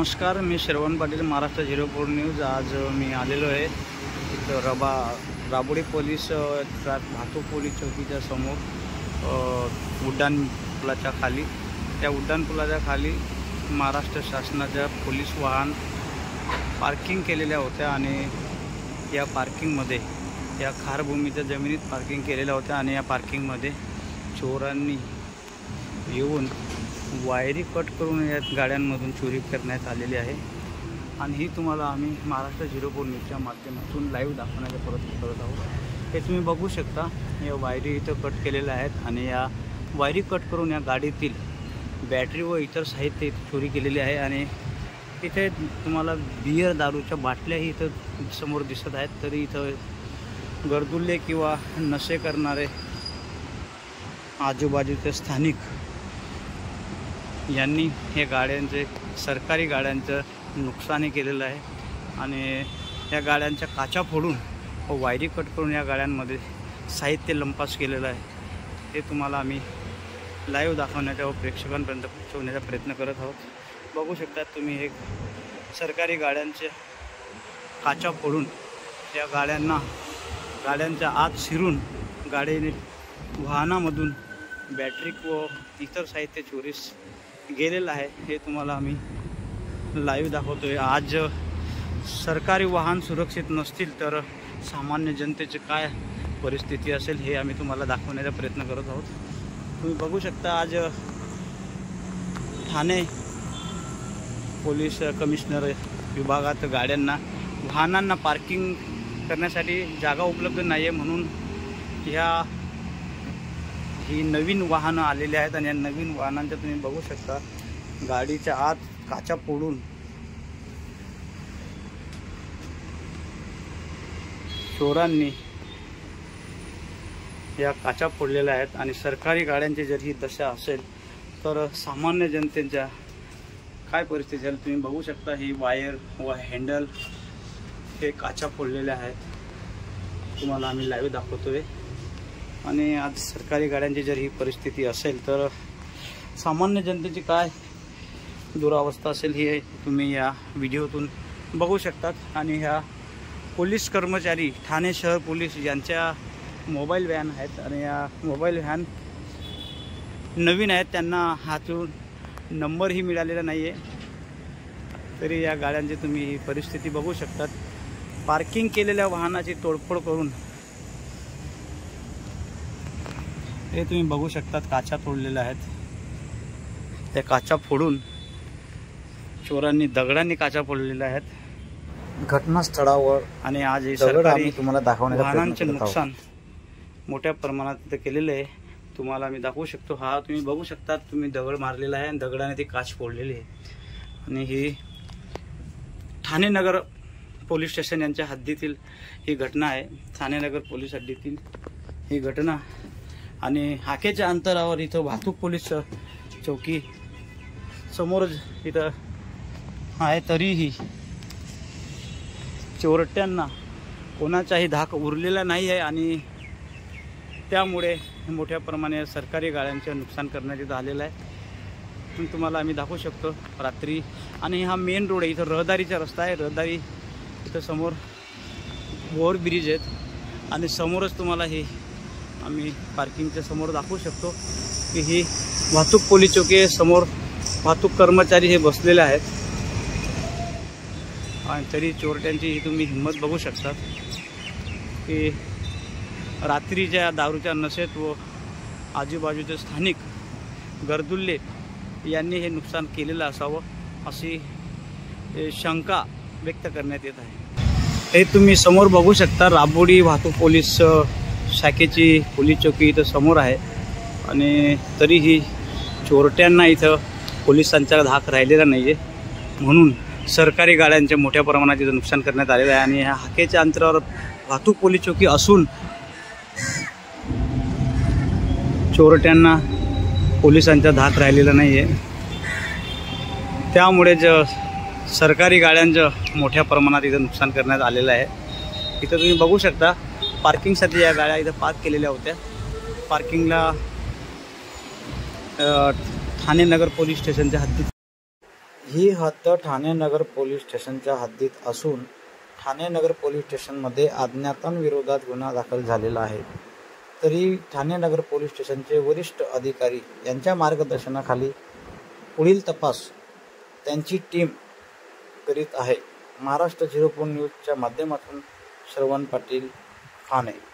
नमस्कार, मी श्रवण पाटील, महाराष्ट्र 04 न्यूज। आज मी आलेलो आहे इथं राबोडी पोलीस वाहतूक पोलीस चौकीच्या समोर उड्डाण पुलाच्या खाली। त्या उड्डाण पुलाच्या खाली महाराष्ट्र शासनाच्या पोलीस वाहन पार्किंग केलेल्या होत्या आणि या पार्किंगमध्ये या खारभूमीच्या जमिनीत पार्किंग केलेल्या होत्या आणि या पार्किंगमध्ये चोरांनी येऊन वायरी कट करून या गाड्यांमधून चोरी करण्यात आलेली आहे। आणि ही तुम्हाला आम्ही महाराष्ट्र 04 न्यूजच्या माध्यमातून लाईव्ह दाखवण्याचा प्रयत्न करत आहोत। हे तुम्ही बघू शकता, या वायरी इथं कट केलेल्या आहेत आणि या वायरी कट करून या गाडीतील बॅटरी व इतर साहित्य इथं चोरी केलेले आहे। आणि इथे तुम्हाला बियर दारूच्या बाटल्याही इथं समोर दिसत आहेत। तरी इथं गर्दुल्ले किंवा नशे करणारे आजूबाजूचे स्थानिक यांनी हे गाड्यांचे सरकारी गाड्यांचं नुकसानी केलेलं आहे आणि या गाड्यांच्या काचा फोडून व वायरी कट करून या गाड्यांमध्ये साहित्य लंपास केलेलं आहे। हे तुम्हाला आम्ही लाईव्ह दाखवण्याचा व प्रेक्षकांपर्यंत पोहोचवण्याचा प्रयत्न करत आहोत। बघू शकता तुम्ही, हे सरकारी गाड्यांचे काचा फोडून या गाड्यांच्या आत शिरून गाडीने वाहनामधून बॅटरी व इतर साहित्य चोरीस गेलेलं आहे। हे तुम्हाला आम्ही लाईव्ह दाखवतोय। आज सरकारी वाहन सुरक्षित नसतील तर सामान्य जनतेची काय परिस्थिती असेल हे आम्ही तुम्हाला दाखवण्याचा प्रयत्न करत आहोत। तुम्ही बघू शकता, आज ठाणे पोलीस कमिशनर विभागात वाहनांना पार्किंग करण्यासाठी जागा उपलब्ध नाही आहे, म्हणून ही नवीन वाहनं आलेली आहेत आणि या नवीन वाहनांच्या तुम्ही बघू शकता गाडीच्या आत काचा फोडून चोरांनी या काचा फोडलेल्या आहेत। आणि सरकारी गाड्यांची जर ही दशा असेल तर सामान्य जनतेच्या काय परिस्थिती असेल तुम्ही बघू शकता। ही वायर व हँडल हे काचा फोडलेल्या आहेत, तुम्हाला आम्ही लाईव्ह दाखवतोय। आणि आज सरकारी गाड्यांची जर ही परिस्थिती असेल तर सामान्य जनतेची काय दुरावस्था असेल हे तुम्ही या व्हिडिओतून बघू शकतात। आणि ह्या पोलीस कर्मचारी ठाणे शहर पोलीस यांच्या मोबाईल व्हॅन आहेत आणि या मोबाईल व्हॅन नवीन आहेत, त्यांना हातून नंबरही मिळालेला नाही आहे। तरी या गाड्यांची तुम्ही ही परिस्थिती बघू शकतात। पार्किंग केलेल्या वाहनाची तोडफोड करून हे तुम्ही बघू शकतात काचा तोडलेल्या आहेत। त्या काचा फोडून चोरांनी दगडांनी काचा फोडलेल्या आहेत घटनास्थळावर। आणि आज हे सरकारी तुम्हाला दाखवण्याचा वाहनांचे नुकसान मोठ्या प्रमाणात इथे केलेले आहे, तुम्हाला मी दाखवू शकतो। हा तुम्ही बघू शकता, तुम्ही दगड मारलेला आहे आणि दगडाने ती काच फोडलेली आहे। आणि ही ठाणे नगर पोलीस स्टेशन यांच्या हद्दीतील ही घटना आहे, ठाणे नगर पोलीस हद्दीतील ही घटना। आणि हाकेच्या अंतरावर इथं वाहतूक पोलीस चौकी समोरच इथं आहे, तरीही चोरट्यांना कोणाचाही धाक उरलेला नाही आहे आणि त्यामुळे मोठ्या प्रमाणात सरकारी गाड्यांचे नुकसान करण्यात इथं आलेलं आहे। पण तुम्हाला आम्ही दाखवू शकतो रात्री। आणि हा मेन रोड आहे, इथं रहदारीचा रस्ता आहे, रहदारी इथं समोर ओव्हरब्रिज आहेत आणि समोरच तुम्हाला हे आम्ही पार्किंगच्या समोर दाखवू शकतो की ही वाहतूक पोलीस चौकी समोर वाहतूक कर्मचारी हे बसलेले आहेत। आणि तरी चोरट्यांची ही तुम्ही हिंमत बघू शकतात की रात्रीच्या दारूच्या नशेत व आजूबाजूचे स्थानिक गर्दुल्ले यांनी हे नुकसान केलेलं असावं अशी शंका व्यक्त करण्यात येत आहे। हे तुम्ही समोर बघू शकता, राबोडी वाहतूक पोलीस शाखेची पोलीस चौकी इथं समोर आहे आणि तरीही चोरट्यांना इथं पोलिसांचा धाक राहिलेला नाही आहे, म्हणून सरकारी गाड्यांच्या मोठ्या प्रमाणात इथं नुकसान करण्यात आलेलं आहे। आणि ह्या हाकेच्या अंतरावर वाहतूक पोलीस चौकी असून चोरट्यांना पोलिसांचा धाक राहिलेला नाही आहे, त्यामुळे सरकारी गाड्यांचं मोठ्या प्रमाणात इथं नुकसान करण्यात आलेलं आहे। इथं तुम्ही बघू शकता, पार्किंगसाठी या गाड्या इथं पार्क केलेल्या होत्या। पार्किंगला ठाणे नगर पोलीस स्टेशनच्या हद्दीत ही हद्द ठाणे नगर पोलीस स्टेशनच्या हद्दीत असून ठाणे नगर पोलीस स्टेशनमध्ये अज्ञातांविरोधात गुन्हा दाखल झालेला आहे. तरी ठाणे नगर पोलीस स्टेशनचे वरिष्ठ अधिकारी यांच्या मार्गदर्शनाखाली पुढील तपास त्यांची टीम करीत आहे. महाराष्ट्र 04 न्यूजच्या माध्यमातून श्रवण पाटील, ठाणे.